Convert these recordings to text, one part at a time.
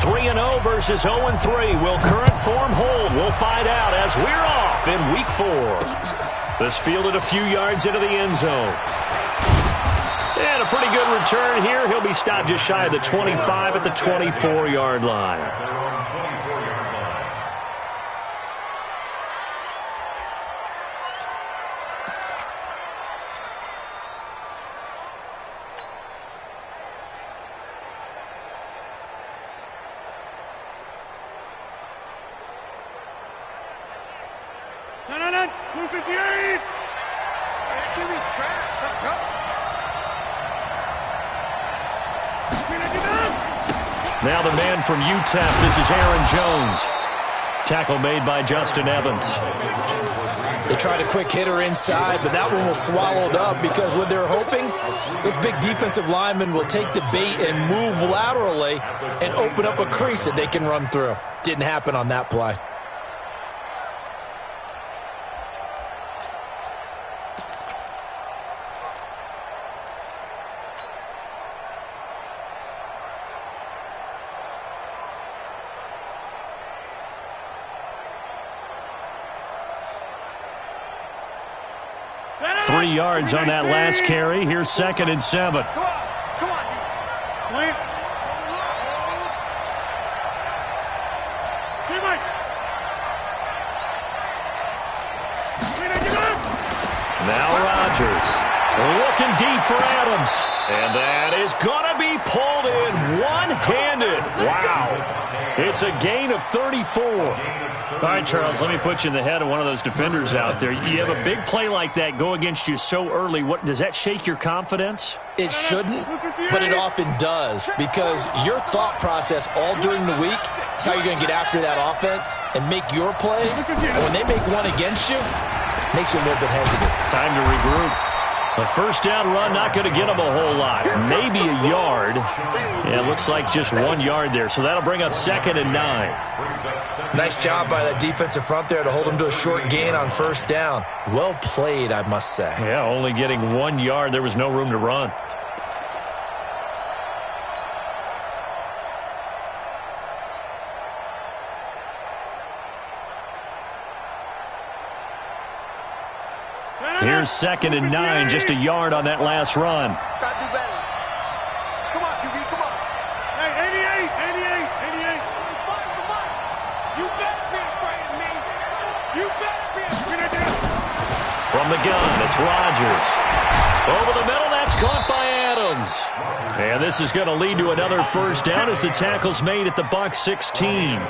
3-0 versus 0-3. Will current form hold? We'll find out as we're off in Week 4. This fielded a few yards into the end zone. And a pretty good return here. He'll be stopped just shy of the 25 at the 24-yard line. No. 258. Give me his trash. Let's go. Now the man from UTEP. This is Aaron Jones. Tackle made by Justin Evans. They tried a quick hitter inside, but that one was swallowed up because what they're hoping, those big defensive linemen will take the bait and move laterally and open up a crease that they can run through. Didn't happen on that play. – 3 yards on that last carry. Here's 2nd and 7. Come on, D. Now Rodgers looking deep for Adams. And that is going to be pulled in one-handed. Wow. It's a gain of 34. All right, Charles, let me put you in the head of one of those defenders out there. You have a big play like that go against you so early. What does that shake your confidence? It shouldn't, but it often does, because your thought process all during the week is how you're going to get after that offense and make your plays. And when they make one against you, it makes you a little bit hesitant. Time to regroup. A first down run, not going to get them a whole lot. Maybe a yard. Yeah, it looks like just 1 yard there. So that'll bring up 2nd and 9. Nice job by that defensive front there to hold them to a short gain on first down. Well played, I must say. Yeah, only getting 1 yard. There was no room to run. Here's 2nd and 9, just a yard on that last run. Gotta do better. Come on, QB, come on. Hey, 88. Come on. You better be afraid of me. You better be afraid of me. From the gun, it's Rodgers. Over the middle, that's caught by Adams. And this is going to lead to another first down as the tackle's made at the Bucs 16.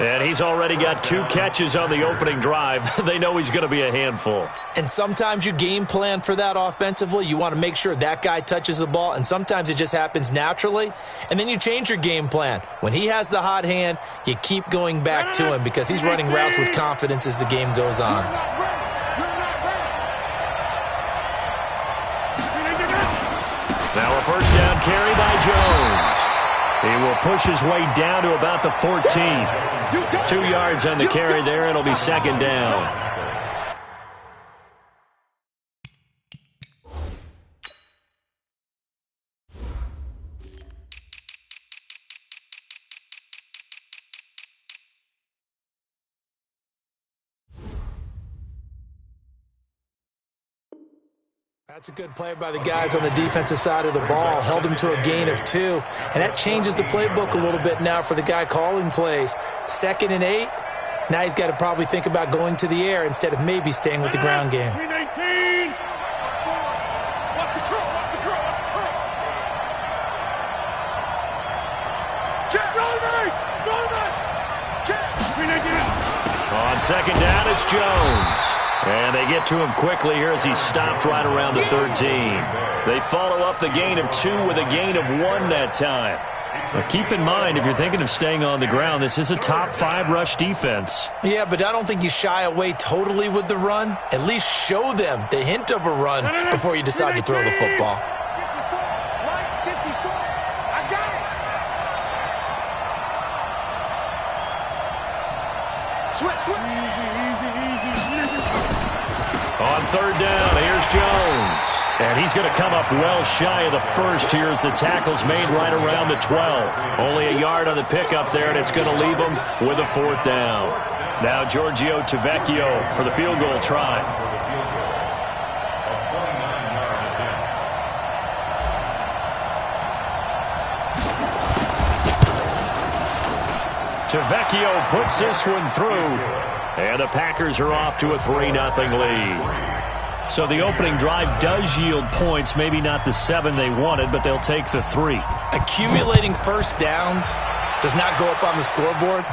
And he's already got 2 catches on the opening drive. They know he's going to be a handful. And sometimes you game plan for that offensively. You want to make sure that guy touches the ball, and sometimes it just happens naturally. And then you change your game plan. When he has the hot hand, you keep going back to him because he's running routes with confidence as the game goes on. Now a first down carry by Jones. He will push his way down to about the 14. 2 yards on the carry there. It'll be 2nd down. That's a good play by the guys on the defensive side of the ball. Held him to a gain of 2. And that changes the playbook a little bit now for the guy calling plays. 2nd and 8. Now he's got to probably think about going to the air instead of maybe staying with the ground game. On 2nd down, it's Jones. And they get to him quickly here as he stopped right around the 13. They follow up the gain of 2 with a gain of 1 that time. Now keep in mind, if you're thinking of staying on the ground, this is a top 5 rush defense. Yeah, but I don't think you shy away totally with the run. At least show them the hint of a run before you decide to throw the football. On 3rd down, here's Jones. And he's going to come up well shy of the first here as the tackle's made right around the 12. Only a yard on the pickup there, and it's going to leave him with a 4th down. Now Giorgio Tavecchio for the field goal try. Tavecchio puts this one through, and the Packers are off to a 3-0 lead. So the opening drive does yield points, maybe not the 7 they wanted, but they'll take the 3. Accumulating first downs does not go up on the scoreboard,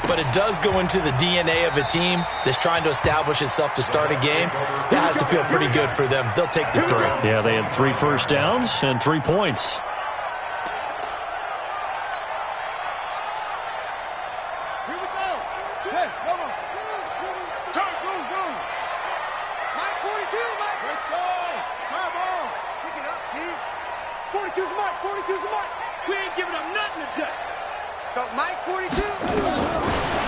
but it does go into the DNA of a team that's trying to establish itself to start a game. That has to feel pretty good for them. They'll take the 3. Yeah, they had 3 first downs and 3 points.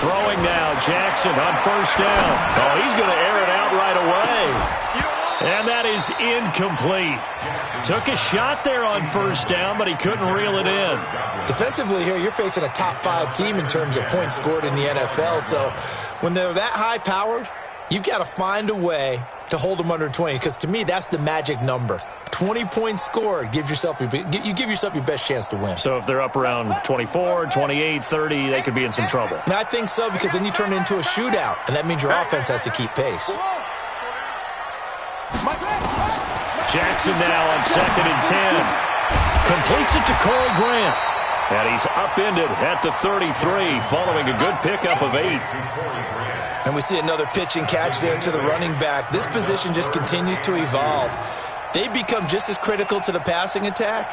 Throwing now, Jackson on first down. Oh, he's going to air it out right away. And that is incomplete. Took a shot there on first down, but he couldn't reel it in. Defensively here, you're facing a top 5 team in terms of points scored in the NFL. So when they're that high-powered, you've got to find a way to hold them under 20, because to me, that's the magic number. 20 points scored, you give yourself your best chance to win. So if they're up around 24, 28, 30, they could be in some trouble. And I think so, because then you turn it into a shootout, and that means your offense has to keep pace. Jackson now on 2nd and 10. Completes it to Cole Grant. And he's upended at the 33 following a good pickup of 8. And we see another pitch and catch there to the running back. This position just continues to evolve. They become just as critical to the passing attack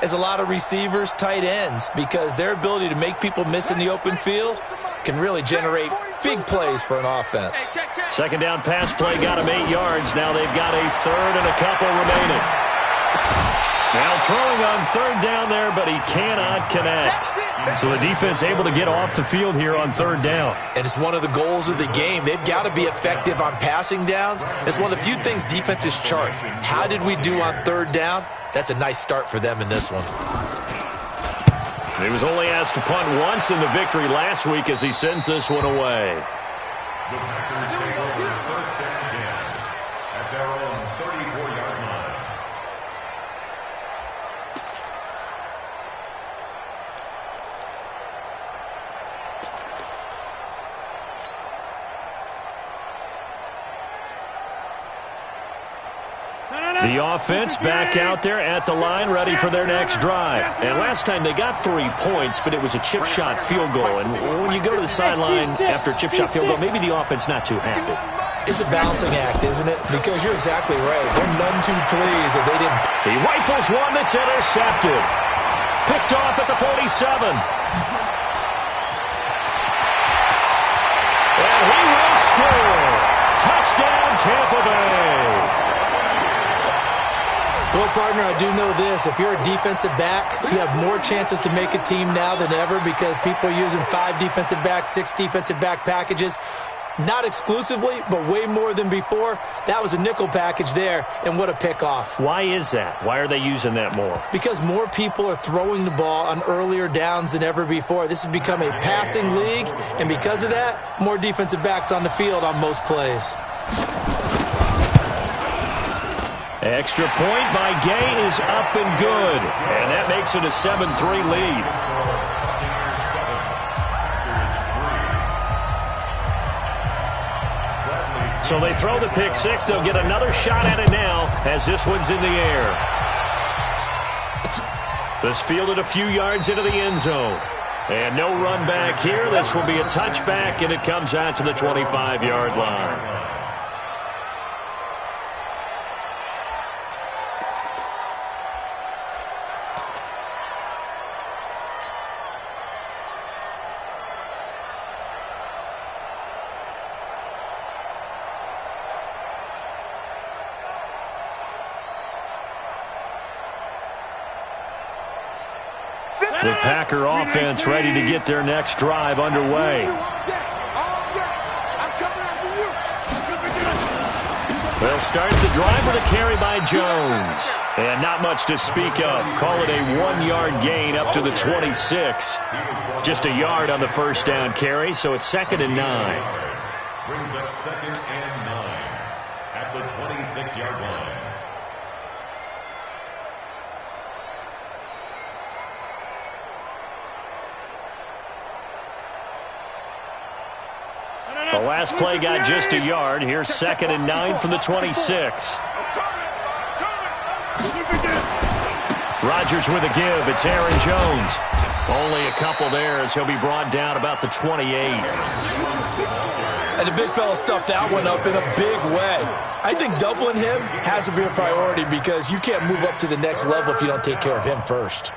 as a lot of receivers, tight ends, because their ability to make people miss in the open field can really generate big plays for an offense. 2nd down pass play got him 8 yards. Now they've got a 3rd and a couple remaining. Now throwing on 3rd down there, but he cannot connect. So the defense able to get off the field here on 3rd down. And it's one of the goals of the game. They've got to be effective on passing downs. It's one of the few things defenses chart. How did we do on 3rd down? That's a nice start for them in this one. He was only asked to punt once in the victory last week as he sends this one away. The offense back out there at the line, ready for their next drive. And last time they got 3 points, but it was a chip shot field goal. And when you go to the sideline after a chip shot field goal, maybe the offense not too happy. It's a balancing act, isn't it? Because you're exactly right. They're none too pleased that they didn't. He rifles one that's intercepted. Picked off at the 47. And he will score. Touchdown, Tampa Bay. Well, partner, I do know this. If you're a defensive back, you have more chances to make a team now than ever because people are using 5 defensive backs, 6 defensive back packages. Not exclusively, but way more than before. That was a nickel package there, and what a pickoff. Why is that? Why are they using that more? Because more people are throwing the ball on earlier downs than ever before. This has become a passing league, and because of that, more defensive backs on the field on most plays. Extra point by Gay is up and good. And that makes it a 7-3 lead. So they throw the pick 6. They'll get another shot at it now as this one's in the air. This fielded a few yards into the end zone. And no run back here. This will be a touchback, and it comes out to the 25-yard line. The Packer offense ready to get their next drive underway. They'll start the drive with a carry by Jones. And not much to speak of. Call it a 1-yard gain up to the 26. Just a yard on the first down carry, so it's 2nd and 9. Brings up 2nd and 9 at the 26-yard line. The last play got just a yard. Here's 2nd and 9 from the 26. Rodgers with a give. It's Aaron Jones. Only a couple there as he'll be brought down about the 28. And the big fella stuffed that one up in a big way. I think doubling him has to be a priority because you can't move up to the next level if you don't take care of him first.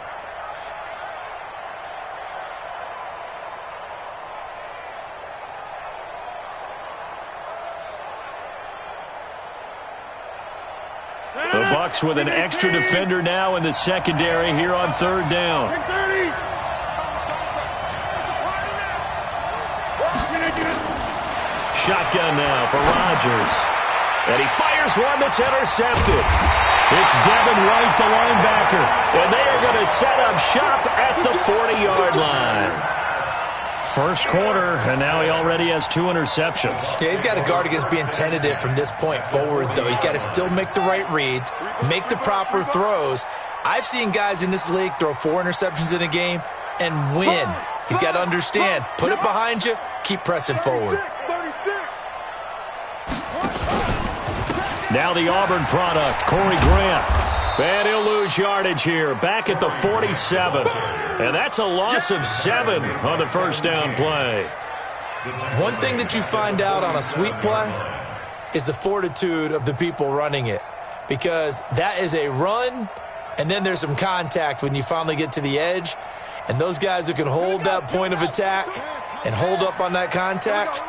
The Bucs with an extra defender now in the secondary here on 3rd down. Shotgun now for Rodgers. And he fires one that's intercepted. It's Devin White, the linebacker. And they are going to set up shop at the 40-yard line. First quarter, and now he already has 2 interceptions. Yeah, he's got to guard against being tentative from this point forward, though. He's got to still make the right reads, make the proper throws. I've seen guys in this league throw 4 interceptions in a game and win. He's got to understand, put it behind you, keep pressing forward. Now the Auburn product, Corey Grant. And he'll lose yardage here, back at the 47. And that's a loss of 7 on the first down play. One thing that you find out on a sweep play is the fortitude of the people running it. Because that is a run, and then there's some contact when you finally get to the edge. And those guys who can hold that point of attack and hold up on that contact,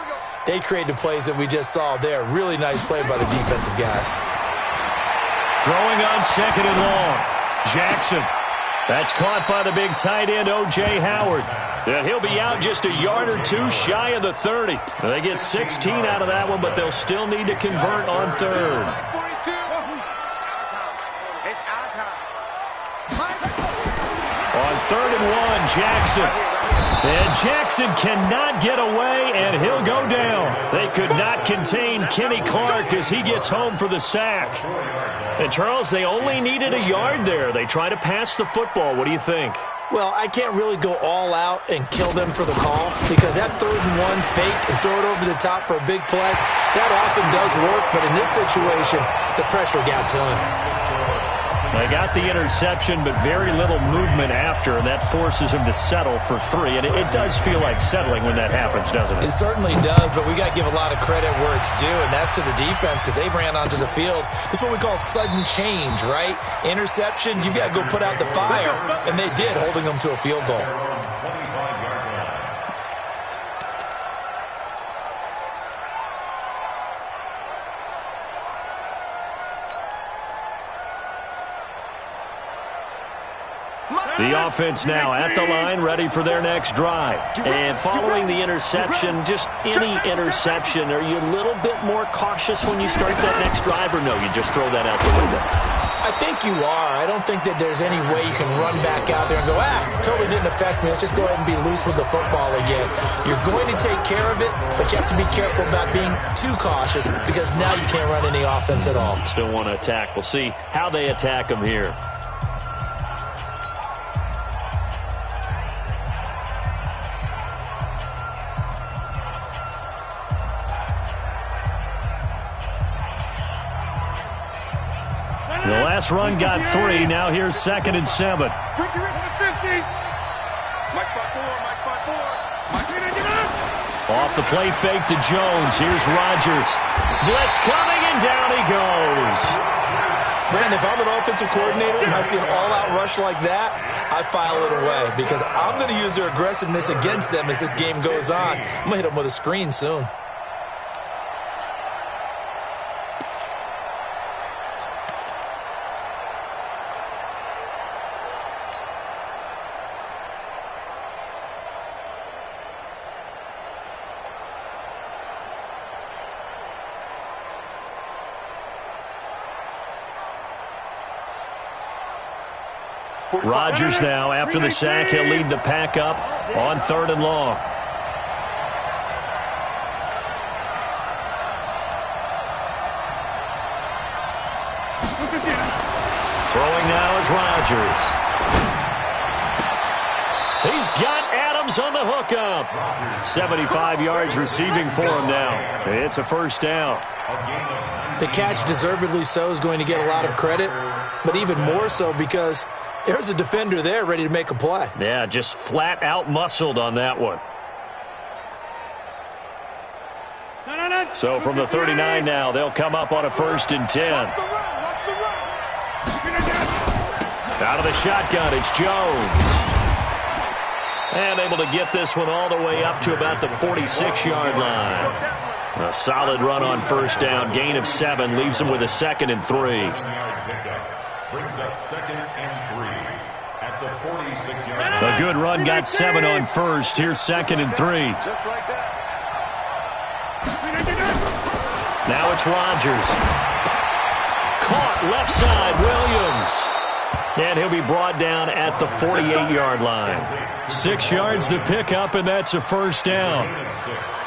they create the plays that we just saw there. Really nice play by the defensive guys. Throwing on 2nd and long. Jackson. That's caught by the big tight end, O.J. Howard. And he'll be out just a yard or 2 shy of the 30. They get 16 out of that one, but they'll still need to convert on 3rd. On 3rd and 1, Jackson. And Jackson cannot get away, and he'll go down. They could not contain Kenny Clark as he gets home for the sack. And, Charles, they only needed a yard there. They try to pass the football. What do you think? Well, I can't really go all out and kill them for the call because that 3rd and 1 fake and throw it over the top for a big play, that often does work. But in this situation, the pressure got to him. They got the interception, but very little movement after, and that forces him to settle for 3. And it does feel like settling when that happens, doesn't it? It certainly does, but we got to give a lot of credit where it's due, and that's to the defense because they ran onto the field. This is what we call sudden change, right? Interception, you got to go put out the fire, and they did, holding them to a field goal. The offense now at the line, ready for their next drive. And following the interception, just any interception, are you a little bit more cautious when you start that next drive, or no, you just throw that out the window? I think you are. I don't think that there's any way you can run back out there and go, totally didn't affect me. Let's just go ahead and be loose with the football again. You're going to take care of it, but you have to be careful about being too cautious because now you can't run any offense at all. Still want to attack. We'll see how they attack them here. The last run got 3. Now here's 2nd and 7. Off the play fake to Jones. Here's Rodgers. Blitz coming, and down he goes. Man, if I'm an offensive coordinator and I see an all-out rush like that, I file it away because I'm going to use their aggressiveness against them as this game goes on. I'm going to hit them with a screen soon. Rodgers now, after the sack, he'll lead the pack up on 3rd and long. Throwing now is Rodgers. He's got Adams on the hookup. 75 yards receiving for him now. It's a first down. The catch, deservedly so, is going to get a lot of credit, but even more so because there's a defender there ready to make a play. Yeah, just flat out muscled on that one. So from the 39 now, they'll come up on a 1st and 10. Out of the shotgun, it's Jones. And able to get this one all the way up to about the 46-yard line. A solid run on 1st down. Gain of 7 leaves him with a 2nd and 3. Brings up 2nd and 3 at the 46-yard line. A good run got 7 on 1st. Here's 2nd and 3. Just like that. Now it's Rodgers. Caught left side, Williams. And he'll be brought down at the 48-yard line. 6 yards the pickup, and that's a 1st down.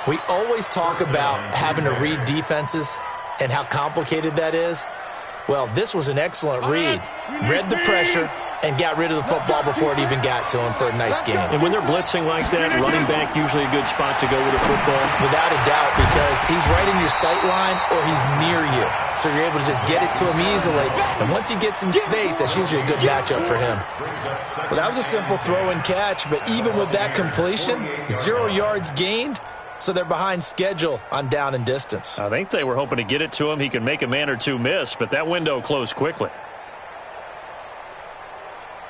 We always talk about having to read defenses and how complicated that is. Well, this was an excellent read. Read the pressure and got rid of the football before it even got to him for a nice game. And when they're blitzing like that, running back usually a good spot to go with a football. Without a doubt, because he's right in your sight line or he's near you. So you're able to just get it to him easily. And once he gets in space, that's usually a good matchup for him. Well, that was a simple throw and catch, but even with that completion, 0 yards gained. So they're behind schedule on down and distance. I think they were hoping to get it to him. He could make a man or two miss, but that window closed quickly.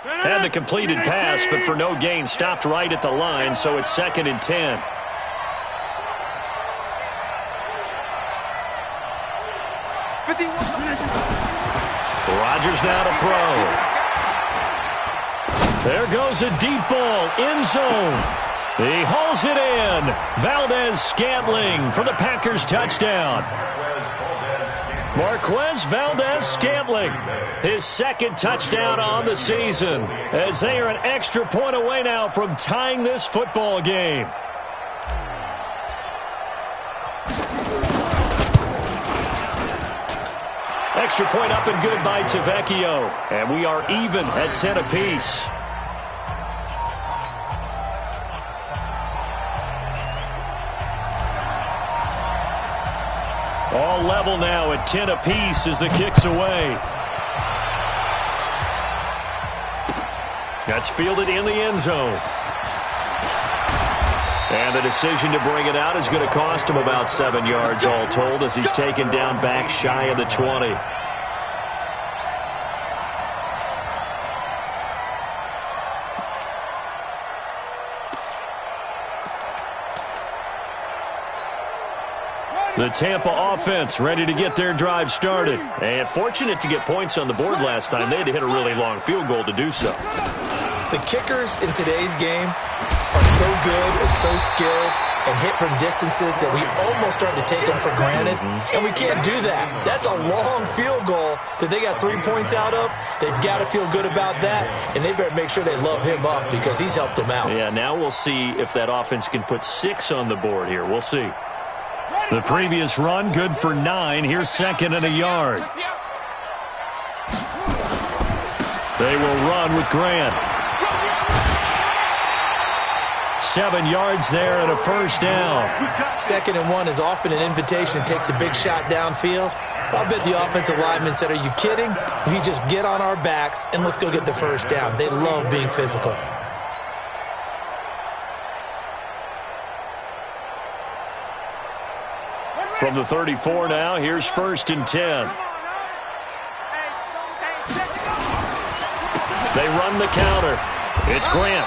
Had the completed pass, but for no gain, stopped right at the line, so it's 2nd and 10. Rodgers now to throw. There goes a deep ball, end zone. He hauls it in. Valdez-Scantling for the Packers touchdown. Marquez Valdez-Scantling, his 2nd touchdown on the season, as they are an extra point away now from tying this football game. Extra point up and good by Tavecchio, and we are even at 10 apiece. All level now at 10 apiece as the kick's away. That's fielded in the end zone. And the decision to bring it out is going to cost him about 7 yards all told as he's taken down back shy of the 20. The Tampa offense ready to get their drive started. And fortunate to get points on the board last time. They had to hit a really long field goal to do so. The kickers in today's game are so good and so skilled and hit from distances that we almost start to take them for granted. And we can't do that. That's a long field goal that they got 3 points out of. They've got to feel good about that. And they better make sure they love him up because he's helped them out. Yeah, now we'll see if that offense can put 6 on the board here. We'll see. The previous run, good for 9. Here's 2nd and a yard. They will run with Grant. 7 yards there and a 1st down. 2nd and 1 is often an invitation to take the big shot downfield. I bet the offensive lineman said, are you kidding? We just get on our backs and let's go get the 1st down. They love being physical. From the 34 now, here's 1st and 10. They run the counter. It's Grant.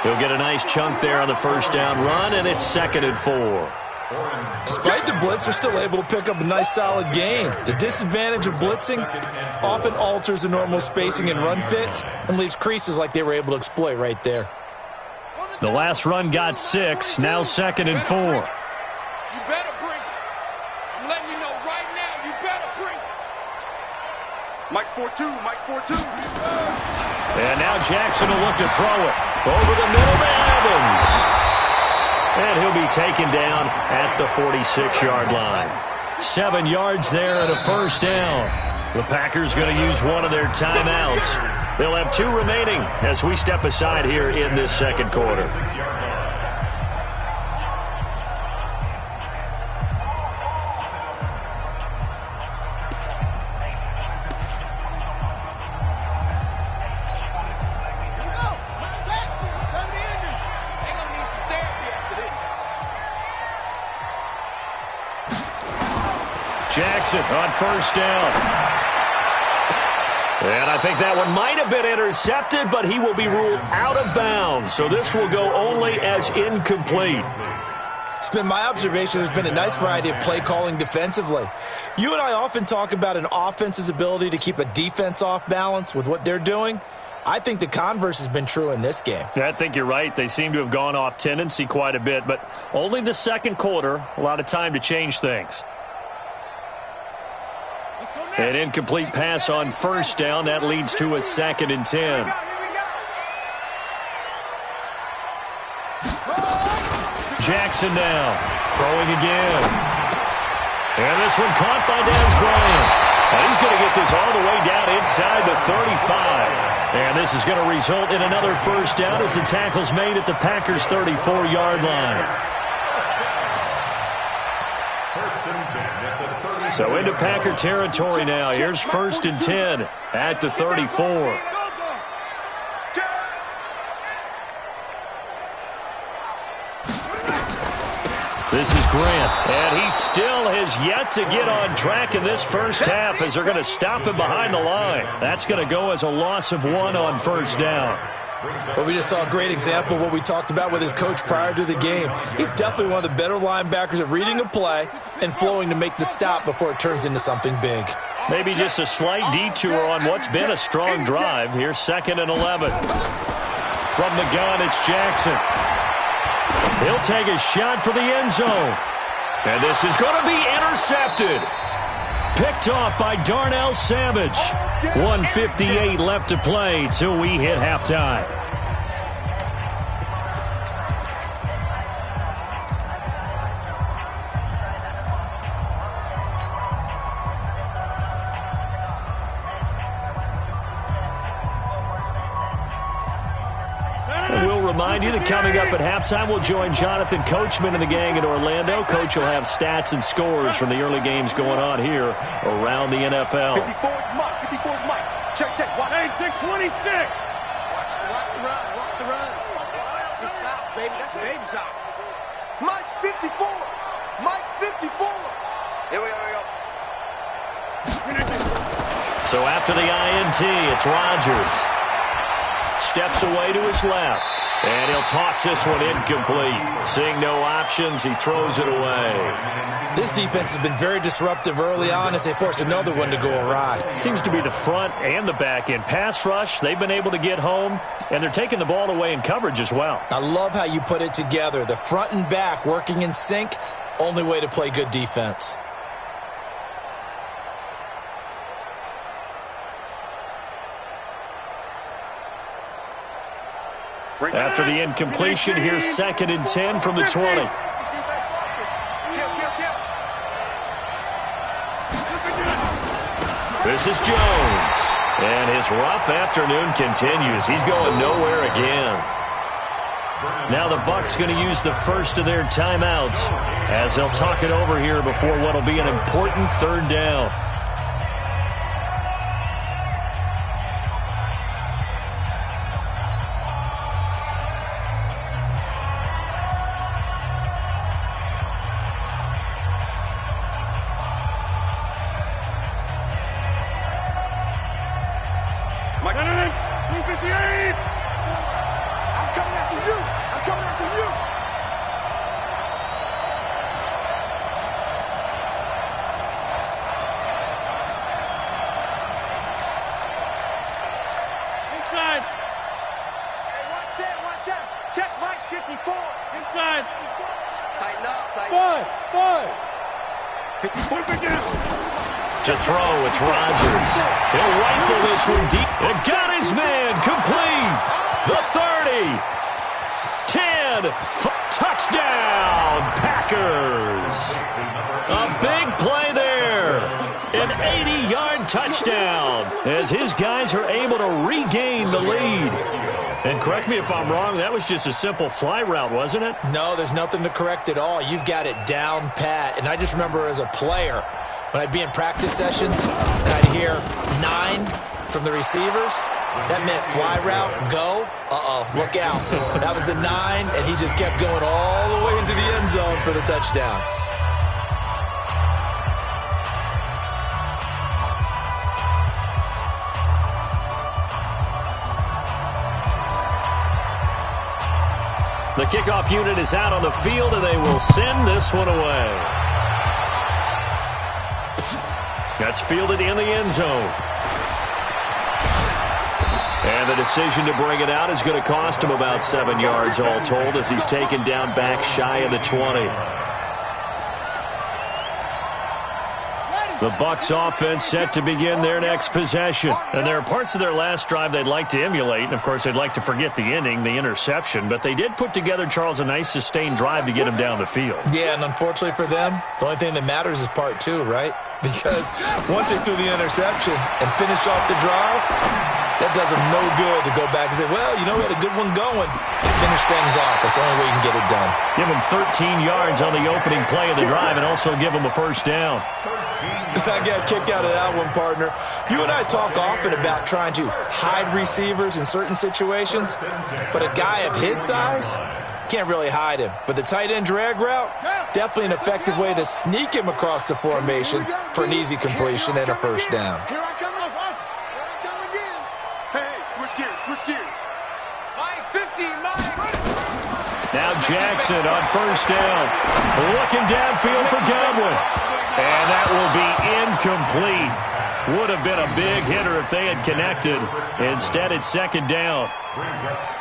He'll get a nice chunk there on the 1st down run, and it's 2nd and 4. Despite the blitz, they're still able to pick up a nice solid gain. The disadvantage of blitzing often alters the normal spacing and run fits and leaves creases like they were able to exploit right there. The last run got 6, now 2nd and 4. You better bring it. I'm letting you know right now, you better bring it. Mike's 4-2, Mike's 4-2. And now Jackson will look to throw it. Over the middle to Evans. And he'll be taken down at the 46-yard line. 7 yards there and a first down. The Packers going to use one of their timeouts. They'll have 2 remaining as we step aside here in this second quarter. Jackson on first down. And I think that one might have been intercepted, but he will be ruled out of bounds. So this will go only as incomplete. It's been my observation there's been a nice variety of play calling defensively. You and I often talk about an offense's ability to keep a defense off balance with what they're doing. I think the converse has been true in this game. I think you're right. They seem to have gone off tendency quite a bit, but only the second quarter, a lot of time to change things. An incomplete pass on first down. That leads to a 2nd and 10. Jackson now. Throwing again. And this one caught by Dez Bryant. And he's going to get this all the way down inside the 35. And this is going to result in another first down as the tackle's made at the Packers' 34-yard line. So into Packer territory now. Here's 1st and 10 at the 34. This is Grant, and he still has yet to get on track in this first half as they're going to stop him behind the line. That's going to go as a loss of 1 on first down. Well, we just saw a great example of what we talked about with his coach prior to the game. He's definitely one of the better linebackers at reading a play and flowing to make the stop before it turns into something big. Maybe just a slight detour on what's been a strong drive. Here's 2nd and 11. From the gun, it's Jackson. He'll take a shot for the end zone. And this is going to be intercepted. Picked off by Darnell Savage. 1:58 left to play till we hit halftime. Remind you that coming up at halftime, we'll join Jonathan Coachman and the gang in Orlando. Coach will have stats and scores from the early games going on here around the NFL. 54's Mike. 54's Mike. Check. Hey, 626. Watch the run. Watch the run. It's south, baby. That's baby south. Mike's 54. Mike's 54. Here we go. So after the INT, it's Rodgers. Steps away to his left. And he'll toss this one incomplete. Seeing no options, he throws it away. This defense has been very disruptive early on as they force another one to go awry. Seems to be the front and the back end. Pass rush, they've been able to get home, and they're taking the ball away in coverage as well. I love how you put it together. The front and back working in sync, only way to play good defense. After the incompletion, here's 2nd and 10 from the 20. This is Jones. And his rough afternoon continues. He's going nowhere again. Now the Bucs going to use the first of their timeouts as they'll talk it over here before what will be an important 3rd down. To throw, it's Rodgers. He'll rifle this one deep. And got his man, complete. The 30. 10. Touchdown, Packers. A big play there. An 80-yard touchdown as his guys are able to regain the lead. And correct me if I'm wrong, that was just a simple fly route, wasn't it? No, there's nothing to correct at all. You've got it down pat. And I just remember as a player, when I'd be in practice sessions and I'd hear 9 from the receivers, that meant fly route, go, look out. That was the 9, and he just kept going all the way into the end zone for the touchdown. The kickoff unit is out on the field, and they will send this one away. That's fielded in the end zone. And the decision to bring it out is going to cost him about 7 yards all told as he's taken down back shy of the 20. The Bucs offense set to begin their next possession. And there are parts of their last drive they'd like to emulate. And, of course, they'd like to forget the inning, the interception. But they did put together, Charles, a nice sustained drive to get him down the field. Yeah, and unfortunately for them, the only thing that matters is part 2, right? Because once they threw the interception and finished off the drive, that does them no good to go back and say, well, you know, we had a good one going. Finish things off. That's the only way you can get it done. Give him 13 yards on the opening play of the drive and also give him a first down. I got a kick out of that one, partner. You and I talk often about trying to hide receivers in certain situations, but a guy of his size can't really hide him. But the tight end drag route, definitely an effective way to sneak him across the formation for an easy completion and a first down. Here I come again. Hey, switch gears. Mike, 50, Mike. Now Jackson on first down. Looking downfield for Godwin. And that will be incomplete. Would have been a big hitter if they had connected. Instead, it's second down.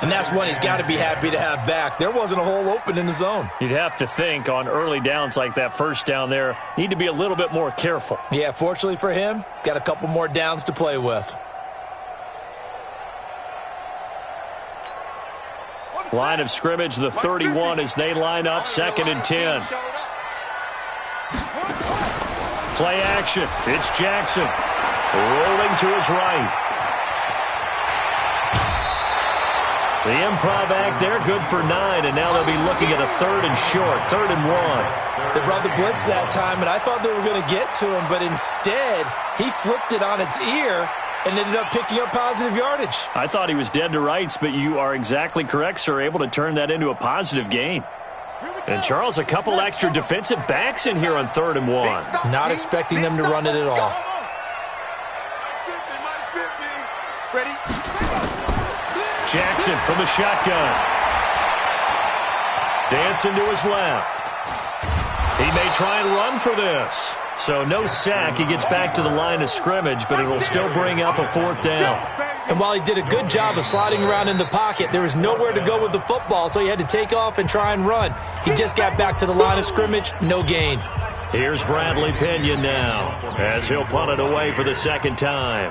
And that's one he's got to be happy to have back. There wasn't a hole open in the zone. You'd have to think on early downs like that first down there, need to be a little bit more careful. Yeah, fortunately for him, got a couple more downs to play with. Line of scrimmage, the 31 as they line up, 2nd and 10. Play action. It's Jackson. Rolling to his right. The improv act there, good for 9, and now they'll be looking at a 3rd and short, 3rd and 1. They brought the blitz that time, and I thought they were going to get to him, but instead, he flipped it on its ear and ended up picking up positive yardage. I thought he was dead to rights, but you are exactly correct, sir, able to turn that into a positive gain. And, Charles, a couple extra defensive backs in here on 3rd and 1. Not expecting them to run it at all. Ready? Jackson from the shotgun. Dancing to his left. He may try and run for this. So no sack. He gets back to the line of scrimmage, but it'll still bring up a 4th down. And while he did a good job of sliding around in the pocket, there was nowhere to go with the football, so he had to take off and try and run. He just got back to the line of scrimmage, no gain. Here's Bradley Pinion now as he'll punt it away for the 2nd time.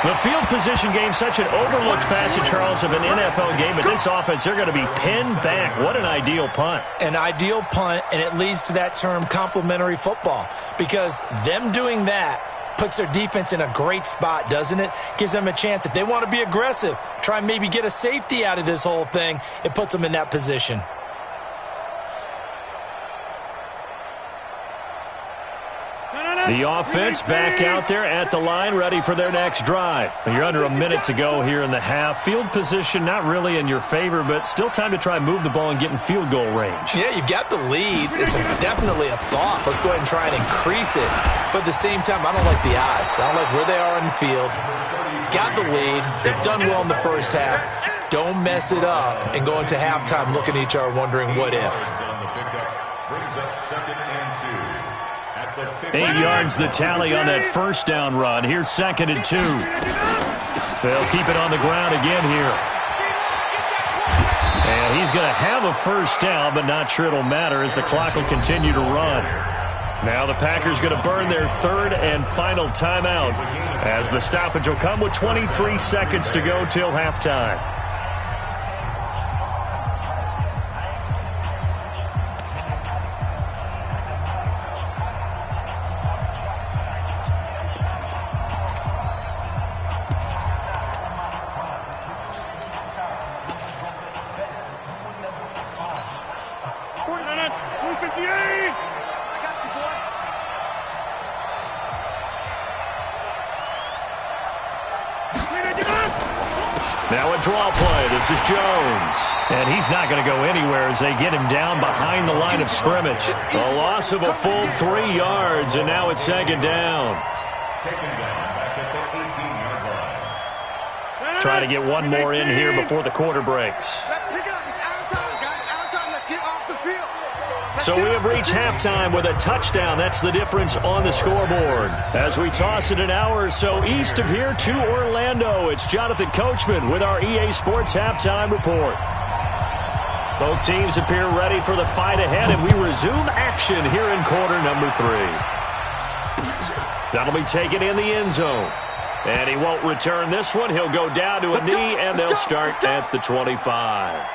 The field position game, such an overlooked facet, Charles, of an NFL game. But this offense, they're going to be pinned back. What an ideal punt. An ideal punt, and it leads to that term complementary football. Because them doing that puts their defense in a great spot, doesn't it? Gives them a chance. If they want to be aggressive, try and maybe get a safety out of this whole thing, it puts them in that position. The offense back out there at the line, ready for their next drive. You're under a minute to go here in the half. Field position not really in your favor, but still time to try and move the ball and get in field goal range. Yeah, you've got the lead. It's definitely a thought. Let's go ahead and try and increase it. But at the same time, I don't like the odds. I don't like where they are in the field. Got the lead. They've done well in the first half. Don't mess it up and go into halftime looking at each other wondering what if. Brings up 2nd and 2. 8 yards the tally on that first down run. Here's 2nd and 2. They'll keep it on the ground again here. And he's going to have a first down, but not sure it'll matter as the clock will continue to run. Now the Packers going to burn their third and final timeout as the stoppage will come with 23 seconds to go till halftime. Now a draw play. This is Jones. And he's not going to go anywhere as they get him down behind the line of scrimmage. A loss of a full 3 yards, and now it's second down. Taken down back at the 18-yard line. Trying to get one more in here before the quarter breaks. Let's pick it up. It's out of time, guys. Out of time. Let's get off the field. So we have reached halftime with a touchdown. That's the difference on the scoreboard. As we toss it an hour or so east of here to Orlando, it's Jonathan Coachman with our EA Sports Halftime Report. Both teams appear ready for the fight ahead, and we resume action here in quarter number 3. That'll be taken in the end zone. And he won't return this one. He'll go down to a knee, and they'll start at the 25.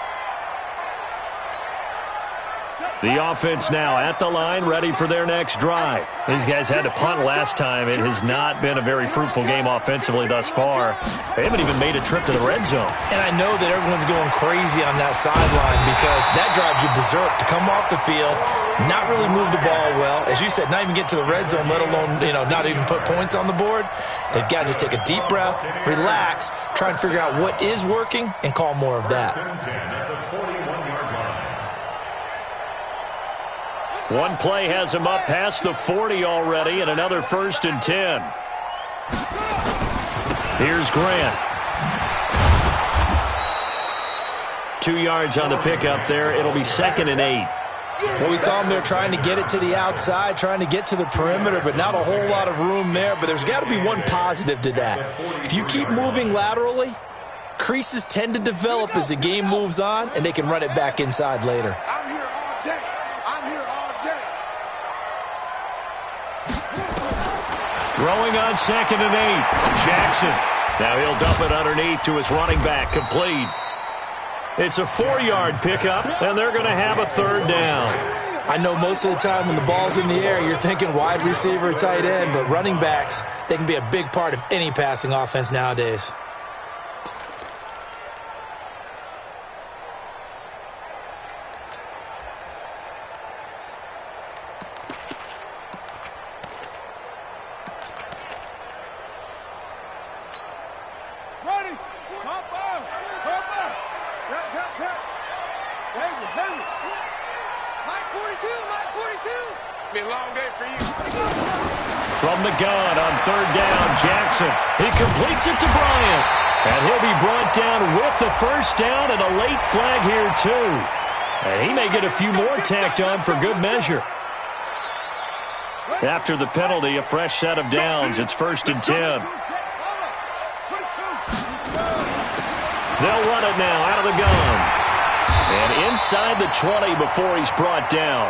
The offense now at the line, ready for their next drive. These guys had to punt last time. It has not been a very fruitful game offensively thus far. They haven't even made a trip to the red zone. And I know that everyone's going crazy on that sideline because that drives you berserk to come off the field, not really move the ball well. As you said, not even get to the red zone, let alone, not even put points on the board. They've got to just take a deep breath, relax, try and figure out what is working, and call more of that. One play has him up past the 40 already, and another 1st and 10. Here's Grant. 2 yards on the pickup there. It'll be 2nd and 8. Well, we saw him there trying to get it to the outside, trying to get to the perimeter, but not a whole lot of room there. But there's got to be one positive to that. If you keep moving laterally, creases tend to develop as the game moves on, and they can run it back inside later. I'm here all day. I'm here all day. Throwing on 2nd and 8. Jackson. Now he'll dump it underneath to his running back. Complete. It's a 4-yard pickup, and they're going to have a 3rd down. I know most of the time when the ball's in the air, you're thinking wide receiver, tight end, but running backs, they can be a big part of any passing offense nowadays. From the gun on 3rd down, Jackson. He completes it to Bryant. And he'll be brought down with the 1st down and a late flag here, too. And he may get a few more tacked on for good measure. After the penalty, a fresh set of downs. It's 1st and 10. They'll run it now out of the gun. And inside the 20 before he's brought down.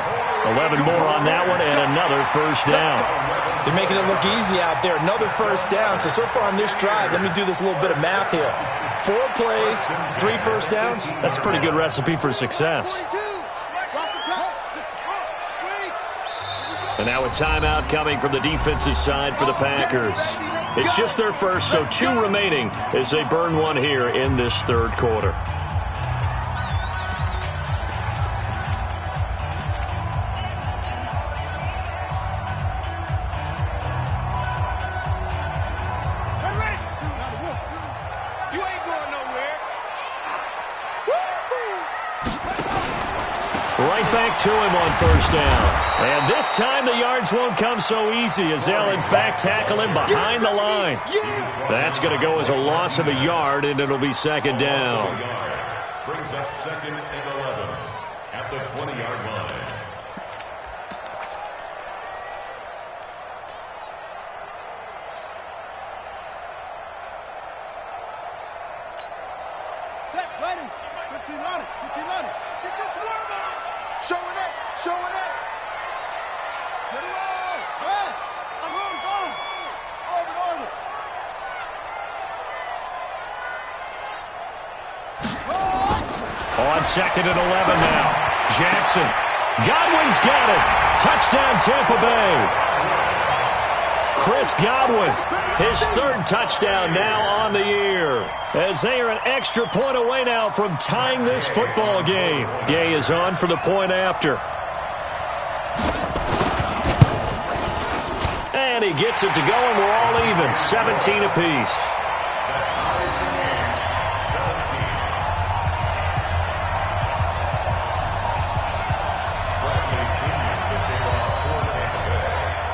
11 more on that one and another 1st down. They're making it look easy out there. Another 1st down. So far on this drive, let me do this little bit of math here. 4 plays, 3 1st downs. That's a pretty good recipe for success. And now a timeout coming from the defensive side for the Packers. It's just their first, so 2 remaining as they burn one here in this 3rd quarter. To him on 1st down. And this time the yards won't come so easy as they'll in fact tackle him behind the line. That's going to go as a loss of a yard, and it'll be 2nd down. Brings up 2nd and 11 at the 20-yard line. Showing it. Showing it. Get it on. Yes. I'm home. On 2nd and 11 now. Jackson. Godwin's got it. Touchdown Tampa Bay. Chris Godwin, his 3rd touchdown now on the year. As they are an extra point away now from tying this football game. Gay is on for the point after. And he gets it to go, and we're all even. 17 apiece.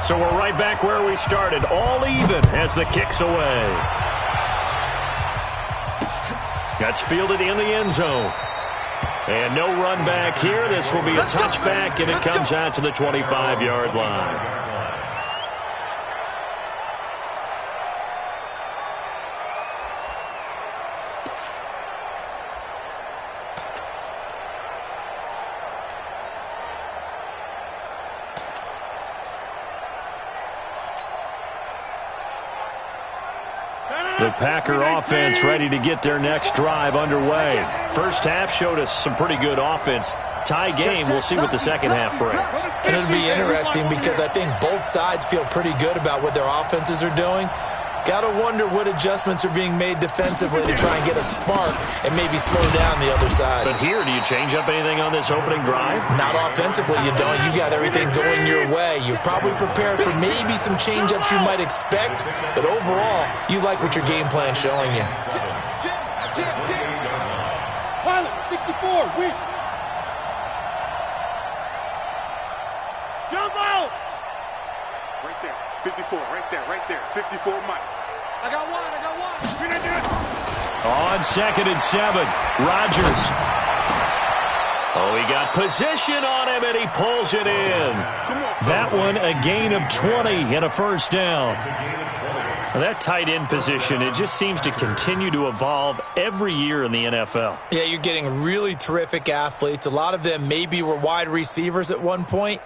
So we're right back where we started, all even as the kick's away. That's fielded in the end zone. And no run back here. This will be a touchback, and it comes out to the 25-yard line. The Packer offense ready to get their next drive underway. First half showed us some pretty good offense. Tie game, we'll see what the second half brings. And it'll be interesting because I think both sides feel pretty good about what their offenses are doing. Got to wonder what adjustments are being made defensively to try and get a spark and maybe slow down the other side. But here, do you change up anything on this opening drive? Not offensively, you don't. You got everything going your way. You've probably prepared for maybe some change-ups you might expect, but overall, you like what your game plan's showing you. Pilot, 64, weak. Jump out! Right there, 54, right there, 54, Mike. I got one. On 2nd and 7, Rodgers. Oh, he got position on him, and he pulls it in. That one, a gain of 20 and a first down. That tight end position, it just seems to continue to evolve every year in the NFL. Yeah, you're getting really terrific athletes. A lot of them maybe were wide receivers at one point.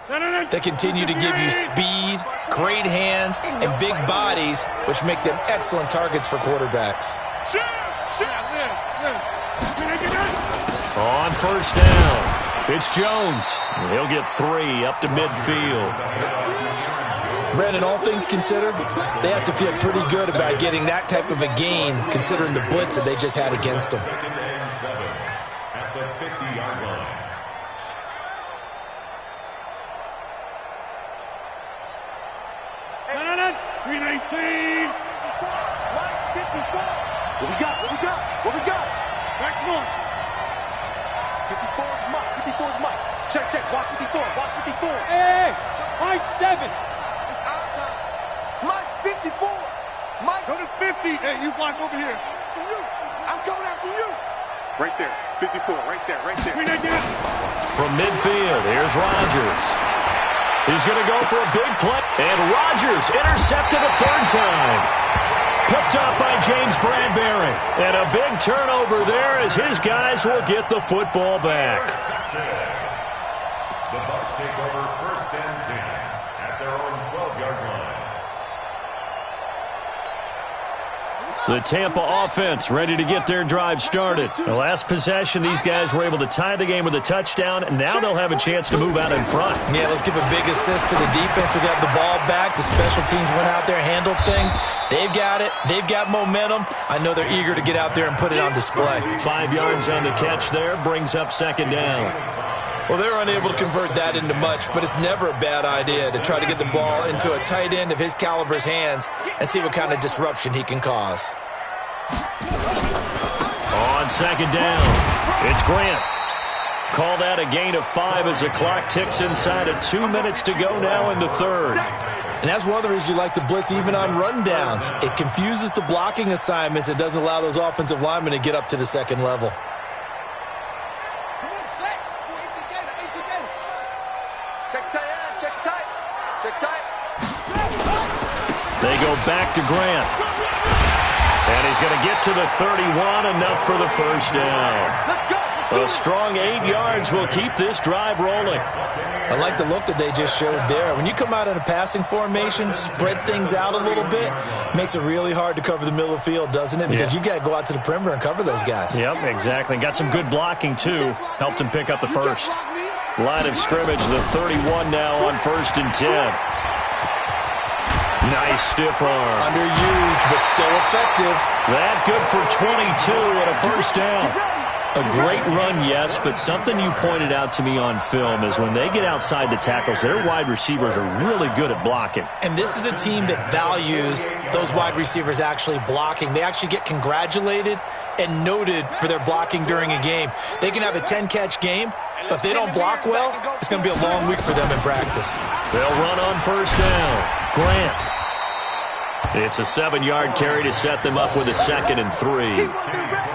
They continue to give you speed, great hands, and big bodies, which make them excellent targets for quarterbacks. On first down, it's Jones. He'll get 3 up to midfield. Brandon, all things considered, they have to feel pretty good about getting that type of a gain, considering the blitz that they just had against them. At the 50-yard line. No. 319. 54. What we got? Back one. 54 is Mike. Check. Watch 54. Hey, Mike 7. It's our time. Mike 54. Mike. Go to 50. Hey, you block over here. To you. I'm coming after you. Right there. 54. Right there. From midfield, here's Rodgers. He's going to go for a big play. And Rodgers intercepted a 3rd time. Picked up by James Bradbury. And a big turnover there as his guys will get the football back. The Bucs take over 1st and 10 at their own 12-yard line. The Tampa offense ready to get their drive started. The last possession, these guys were able to tie the game with a touchdown, and now they'll have a chance to move out in front. Yeah, let's give a big assist to the defense who got the ball back. The special teams went out there, handled things. They've got it. They've got momentum. I know they're eager to get out there and put it on display. 5 yards on the catch there, brings up 2nd down. Well, they were unable to convert that into much, but it's never a bad idea to try to get the ball into a tight end of his caliber's hands and see what kind of disruption he can cause. On 2nd down, it's Grant. Call that a gain of 5 as the clock ticks inside of 2 minutes to go now in the 3rd. And that's one of the reasons you like to blitz even on rundowns. It confuses the blocking assignments. It doesn't allow those offensive linemen to get up to the 2nd level. They go back to Grant. And he's going to get to the 31, enough for the first down. Let's go. A strong 8 yards will keep this drive rolling. I like the look that they just showed there. When you come out in a passing formation, spread things out a little bit, makes it really hard to cover the middle of the field, doesn't it? Because you got to go out to the perimeter and cover those guys. Yep, exactly. Got some good blocking, too. Helped him pick up the first. Line of scrimmage, the 31 now on 1st and 10. Nice stiff arm. Underused, but still effective. That good for 22 and a first down. A great run, yes, but something you pointed out to me on film is when they get outside the tackles, their wide receivers are really good at blocking. And this is a team that values those wide receivers actually blocking. They actually get congratulated and noted for their blocking during a game. They can have a 10-catch game, but if they don't block well, it's going to be a long week for them in practice. They'll run on first down. Grant. It's a 7-yard carry to set them up with a 2nd and 3.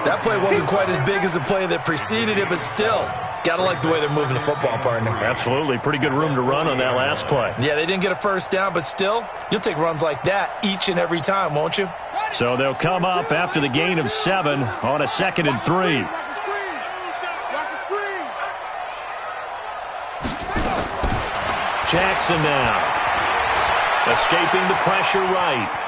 That play wasn't quite as big as the play that preceded it, but still, got to like the way they're moving the football, partner. Absolutely. Pretty good room to run on that last play. Yeah, they didn't get a first down, but still, you'll take runs like that each and every time, won't you? So they'll come up after the gain of 7 on a 2nd and 3. Jackson now. Escaping the pressure right.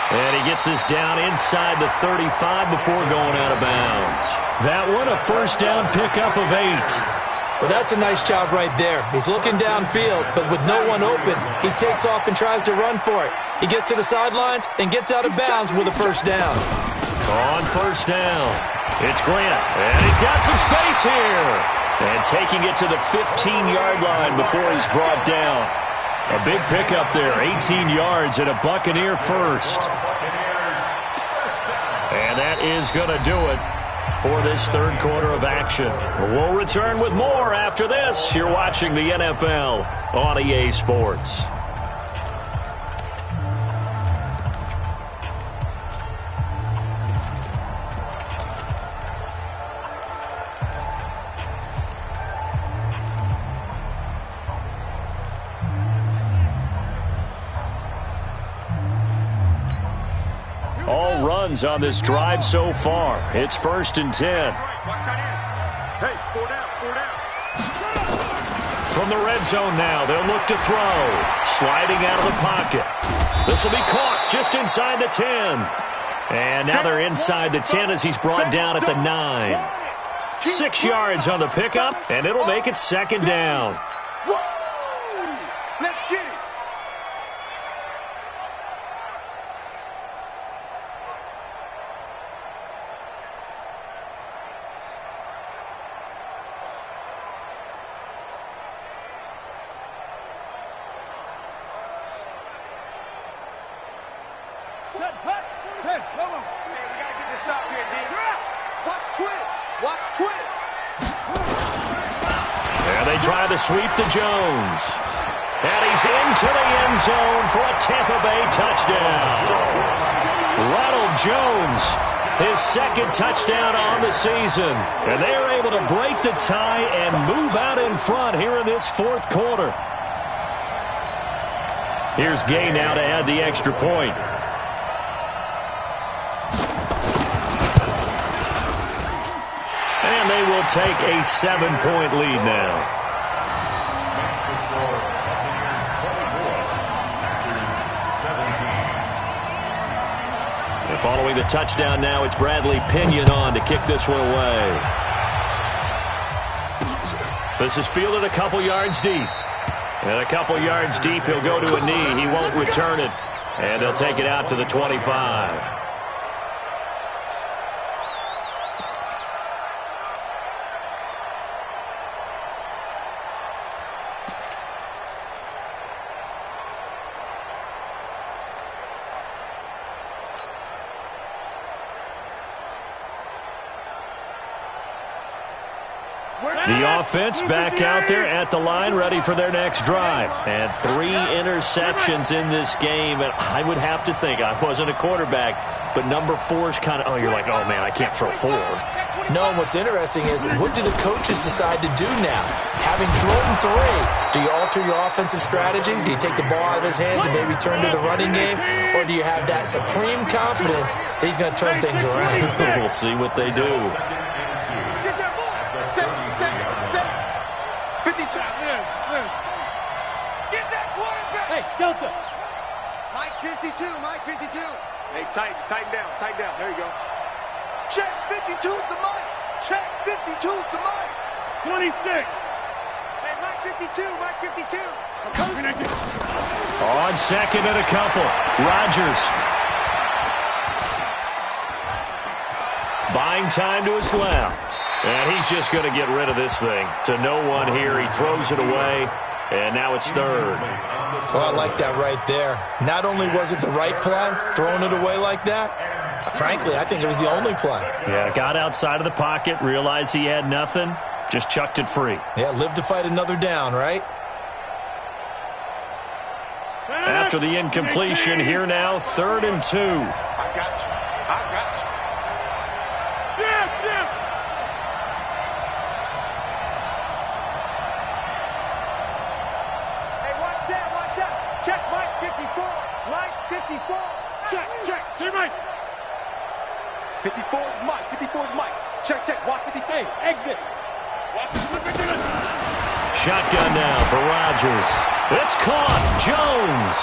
And he gets this down inside the 35 before going out of bounds. That one, a first down pickup of 8. Well, that's a nice job right there. He's looking downfield, but with no one open, he takes off and tries to run for it. He gets to the sidelines and gets out of bounds with a first down. On first down, it's Grant. And he's got some space here. And taking it to the 15-yard line before he's brought down. A big pickup there, 18 yards and a Buccaneer first. And that is going to do it for this third quarter of action. We'll return with more after this. You're watching the NFL on EA Sports. All runs on this drive so far. It's 1st and 10. Hey, 4 down, 4 down. From the red zone now, they'll look to throw. Sliding out of the pocket. This will be caught just inside the 10. And now they're inside the 10 as he's brought down at the 9. 6 yards on the pickup, and it'll make it 2nd down. Let's get it. Hey, come on. Hey, we got to get this stop here, D. Watch twits. Watch twits. And they try to sweep to Jones. And he's into the end zone for a Tampa Bay touchdown. Ronald Jones, his 2nd touchdown on the season. And they are able to break the tie and move out in front here in this 4th quarter. Here's Gay now to add the extra point. And they will take a 7-point lead now. And following the touchdown now, it's Bradley Pinion on to kick this one away. This is fielded a couple yards deep. And a couple yards deep, he'll go to a knee. He won't return it. And they'll take it out to the 25. The offense back out there at the line, ready for their next drive. And 3 interceptions in this game. And I would have to think, I wasn't a quarterback, but number 4 is kind of, you're like, oh, man, I can't throw 4. No, and what's interesting is, what do the coaches decide to do now? Having thrown 3, do you alter your offensive strategy? Do you take the ball out of his hands and maybe turn to the running game? Or do you have that supreme confidence that he's going to turn things around? We'll see what they do. Set. 52. Get that quarterback. Hey, Delta. Mike 52. Hey, tighten down. There you go. Check 52's the mic. Check 52's the mic. 26. Hey, Mike 52. On second and a couple. Rodgers. Buying time to his left. And he's just going to get rid of this thing. To no one here. He throws it away. And now it's third. Oh, I like that right there. Not only was it the right play, throwing it away like that, frankly, I think it was the only play. Yeah, got outside of the pocket, realized he had nothing, just chucked it free. Yeah, live to fight another down, right? After the incompletion, here now, 3rd and 2. I got you. Hey, watch that. Check Mike 54. Check. Hey, Mike. 54 is Mike. Check. Watch 54. Hey, exit. Watch the slip into it. Shotgun now for Rodgers. It's caught. Jones.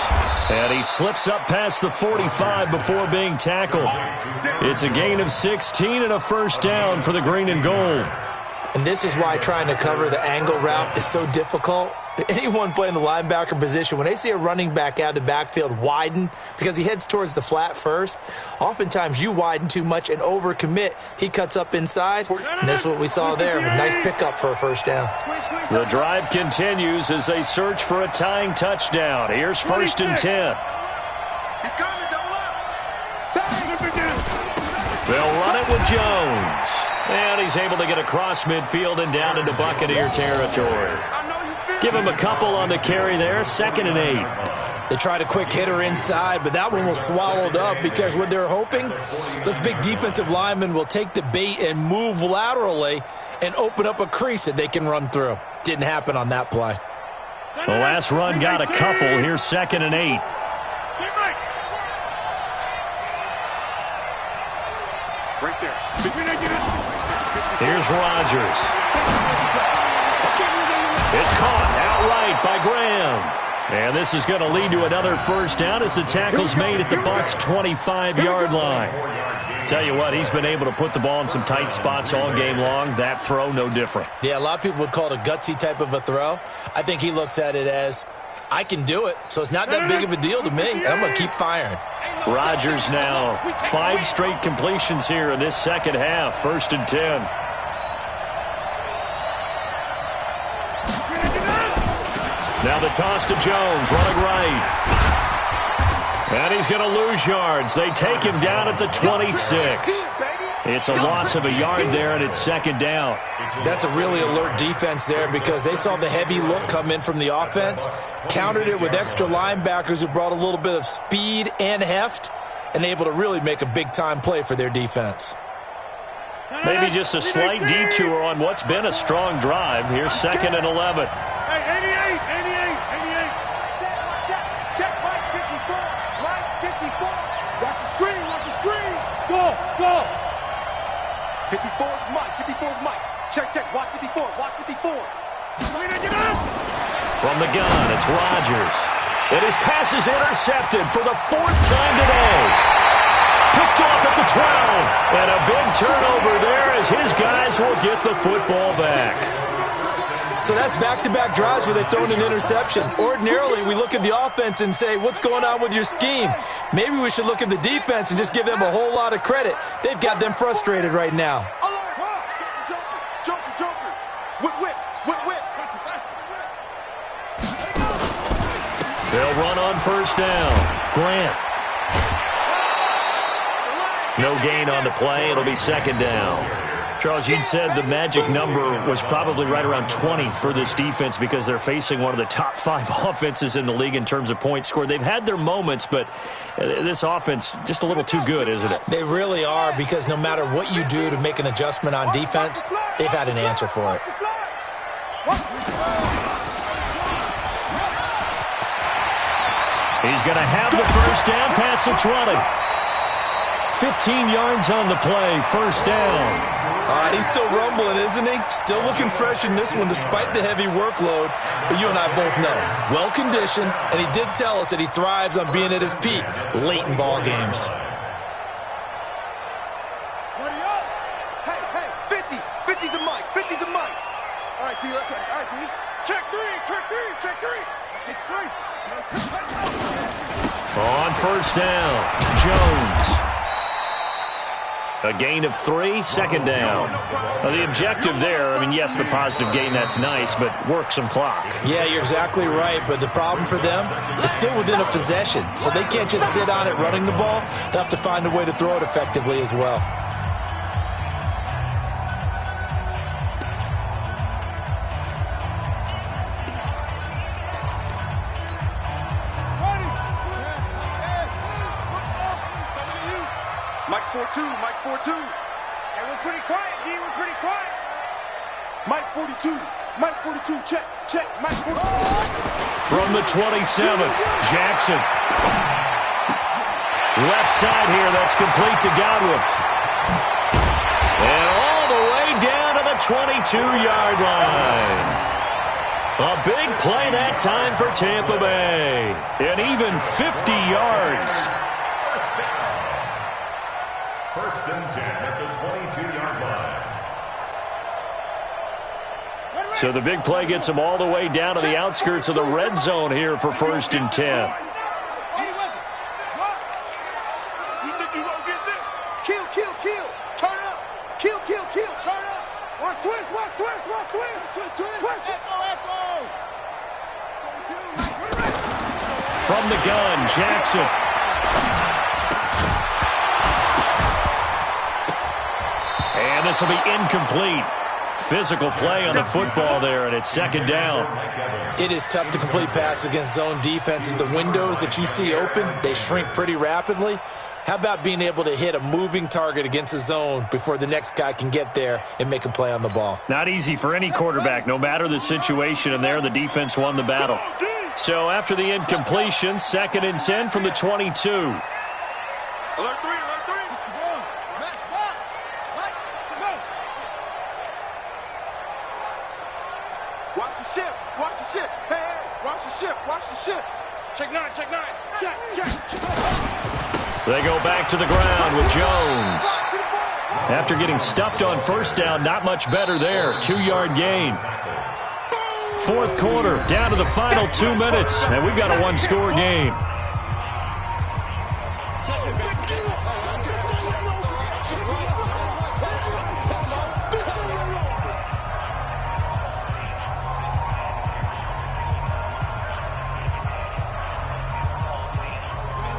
And he slips up past the 45 before being tackled. It's a gain of 16 and a first down for the green and gold. And this is why trying to cover the angle route is so difficult. Anyone playing the linebacker position, when they see a running back out of the backfield widen because he heads towards the flat first, oftentimes you widen too much and overcommit. He cuts up inside, and that's what we saw there. A nice pickup for a first down. The drive continues as they search for a tying touchdown. Here's 1st and 10. He's coming, double up. They'll run it with Jones. And he's able to get across midfield and down into Buccaneer territory. Give him a couple on the carry there. 2nd and 8. They tried a quick hitter inside, but that one was swallowed up because what they're hoping, those big defensive linemen will take the bait and move laterally and open up a crease that they can run through. Didn't happen on that play. The last run got a couple. Here's 2nd and 8. Right there. Here's Rodgers. It's caught outright by Graham. And this is going to lead to another first down as the tackle's made at the Bucs' 25-yard line. Tell you what, he's been able to put the ball in some tight spots all game long. That throw, no different. Yeah, a lot of people would call it a gutsy type of a throw. I think he looks at it as, I can do it, so it's not that big of a deal to me, and I'm going to keep firing. Rodgers now 5 straight completions here in this second half. 1st and 10. Now the toss to Jones, running right. And he's going to lose yards. They take him down at the 26. It's a loss of a yard there, and it's 2nd down. That's a really alert defense there because they saw the heavy look come in from the offense, countered it with extra linebackers who brought a little bit of speed and heft, and able to really make a big-time play for their defense. Maybe just a slight detour on what's been a strong drive. Here's 2nd and 11. Hey, 88. Check Mike 54. Mike 54. Watch the screen. Go. 54 is Mike. Check. Watch 54. From the gun, it's Rodgers. And his pass is intercepted for the 4th time today. Picked off at the 12. And a big turnover there as his guys will get the football back. So that's back-to-back drives where they've thrown an interception. Ordinarily, we look at the offense and say, what's going on with your scheme? Maybe we should look at the defense and just give them a whole lot of credit. They've got them frustrated right now. Joker. Whip. They'll run on 1st down. Grant. No gain on the play. It'll be 2nd down. Charles, you'd said the magic number was probably right around 20 for this defense because they're facing one of the top 5 offenses in the league in terms of points scored. They've had their moments, but this offense just a little too good, isn't it? They really are because no matter what you do to make an adjustment on defense, they've had an answer for it. He's going to have the first down past the 20. 15 yards on the play, first down. He's still rumbling, isn't he? Still looking fresh in this one despite the heavy workload. But you and I both know, well-conditioned, and he did tell us that he thrives on being at his peak late in ball games. Hey, 50 to Mike, 50 to Mike. All right, T, let's go. All right, T. Check three. 6-3. On first down, Jones. A gain of 3, second down. Now, the objective there, I mean, yes, the positive gain, that's nice, but work some clock. Yeah, you're exactly right, but the problem for them is still within a possession, so they can't just sit on it running the ball. They'll have to find a way to throw it effectively as well. Mike's 4-2. Hey, we're pretty quiet, D. We're pretty quiet. Mike 42. Check. Mike 42. From the 27, Jackson. Left side here, that's complete to Godwin. And all the way down to the 22-yard line. A big play that time for Tampa Bay. And even 50 yards. First and 10 at the 22-yard line. So the big play gets them all the way down to the outskirts of the red zone here for first and 10. You think you gonna get this? Kill. Turn up. Kill. Turn up. Watch twist. Echo. From the gun, Jackson. And this will be incomplete. Physical play on the football there, and it's second down. It is tough to complete passes against zone defenses. The windows that you see open, they shrink pretty rapidly. How about being able to hit a moving target against a zone before the next guy can get there and make a play on the ball? Not easy for any quarterback, no matter the situation, and there the defense won the battle. So after the incompletion, second and 10 from the 22. Alert 3. Match box. Mike, go. Watch the ship. Hey, watch the ship. Check 9. Check. They go back to the ground with Jones. After getting stuffed on first down, not much better there. 2-yard gain. Fourth quarter, down to the final 2 minutes, and we've got a one-score game.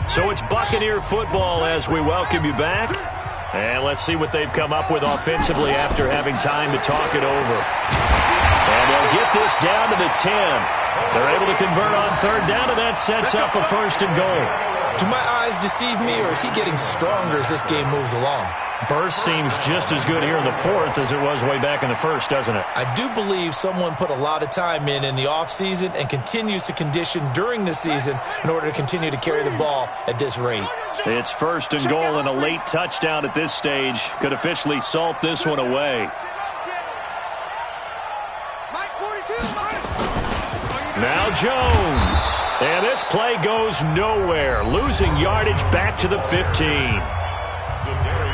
So it's Buccaneer football as we welcome you back. And let's see what they've come up with offensively after having time to talk it over. And they'll get this down to the 10. They're able to convert on third down, and that sets up a first and goal. Do my eyes deceive me, or is he getting stronger as this game moves along? Burst seems just as good here in the fourth as it was way back in the first, doesn't it? I do believe someone put a lot of time in the offseason and continues to condition during the season in order to continue to carry the ball at this rate. It's first and goal, and a late touchdown at this stage could officially salt this one away. Now Jones. And this play goes nowhere, losing yardage back to the 15.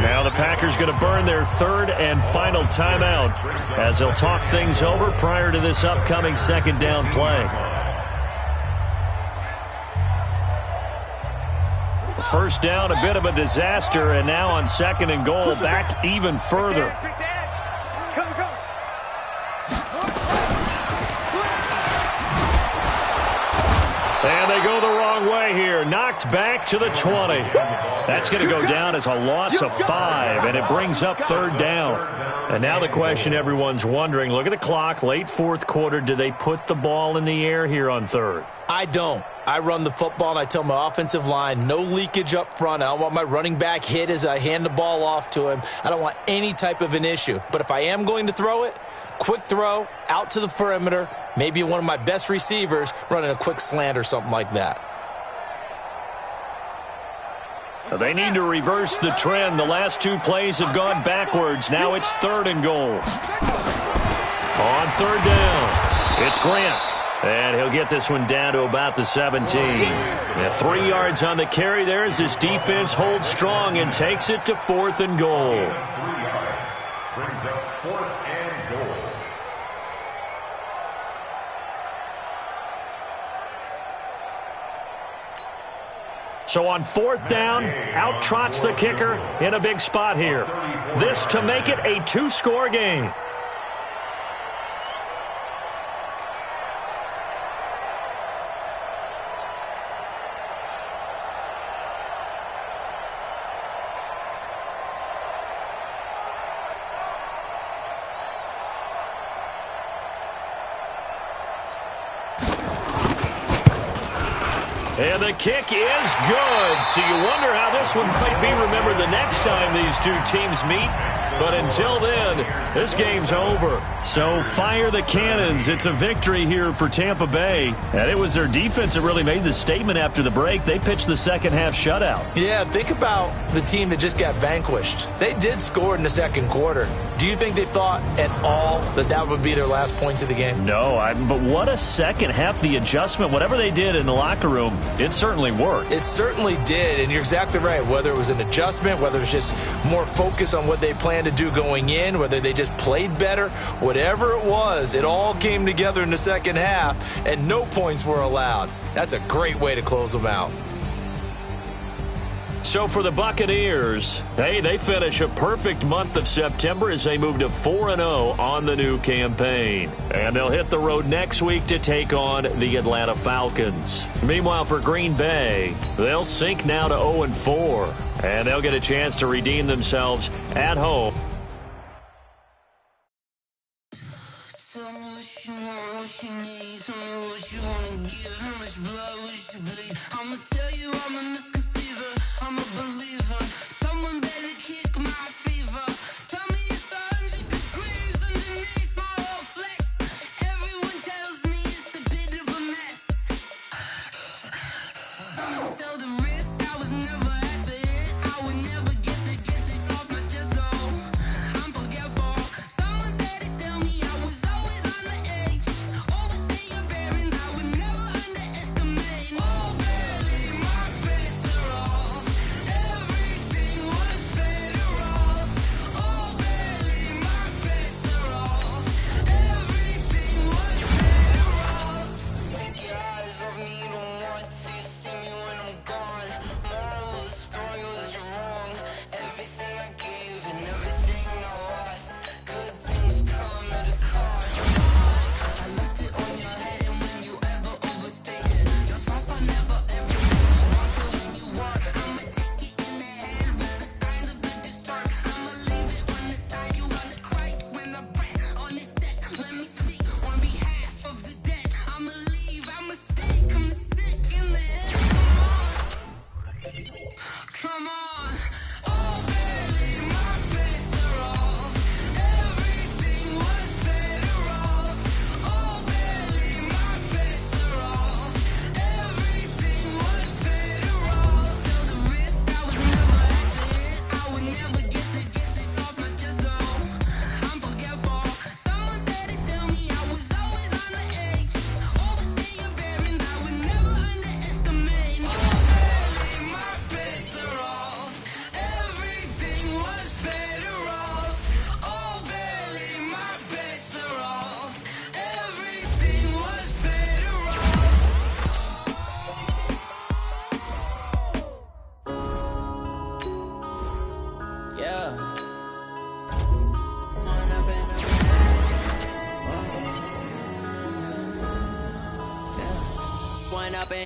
Now the Packers going to burn their third and final timeout as they'll talk things over prior to this upcoming second down play. First down, a bit of a disaster, and now on second and goal, back even further. And they go the wrong way here. Knocked back to the 20. That's going to go down as a loss of 5, and it brings up third down. And now the question everyone's wondering, look at the clock, late fourth quarter, do they put the ball in the air here on third? I don't. I run the football, and I tell my offensive line, no leakage up front. I don't want my running back hit as I hand the ball off to him. I don't want any type of an issue. But if I am going to throw it, quick throw, out to the perimeter, maybe one of my best receivers running a quick slant or something like that. They need to reverse the trend. The last two plays have gone backwards. Now it's 3rd and goal. On 3rd down, it's Grant. And he'll get this one down to about the 17. And 3 yards on the carry there as his defense holds strong and takes it to 4th and goal. 3 yards. Brings up 4th and goal. So on 4th down, out trots the kicker in a big spot here. This to make it a 2-score game. And the kick is good. So you wonder how this one might be remembered the next time these two teams meet. But until then, this game's over. So fire the cannons. It's a victory here for Tampa Bay. And it was their defense that really made the statement after the break. They pitched the second half shutout. Yeah, think about the team that just got vanquished. They did score in the second quarter. Do you think they thought at all that that would be their last points of the game? No, but what a second half. The adjustment, whatever they did in the locker room, it certainly worked. It certainly did, and you're exactly right. Whether it was an adjustment, whether it was just more focus on what they planned to do going in, whether they just played better, whatever it was, it all came together in the second half, and no points were allowed. That's a great way to close them out. So for the Buccaneers, hey, they finish a perfect month of September as they move to 4-0 on the new campaign. And they'll hit the road next week to take on the Atlanta Falcons. Meanwhile, for Green Bay, they'll sink now to 0-4, and they'll get a chance to redeem themselves at home.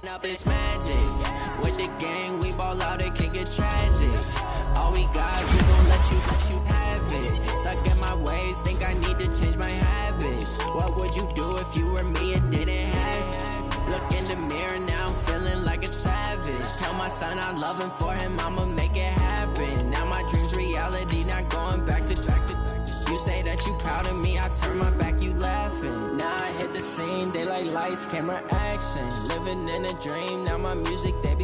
Up is magic. With the gang, we ball out, it can get tragic. All we got, we gon' let you have it. Stuck in my ways, think I need to change my habits. What would you do if you were me and didn't have it? Look in the mirror, now I'm feeling like a savage. Tell my son I love him, for him I'ma make it happen. Now my dream's reality, not going back to. You say that you proud of me, I turn my back, you laughing. Now I hit the scene, they like lights, camera, action. Living in a dream, now my music, they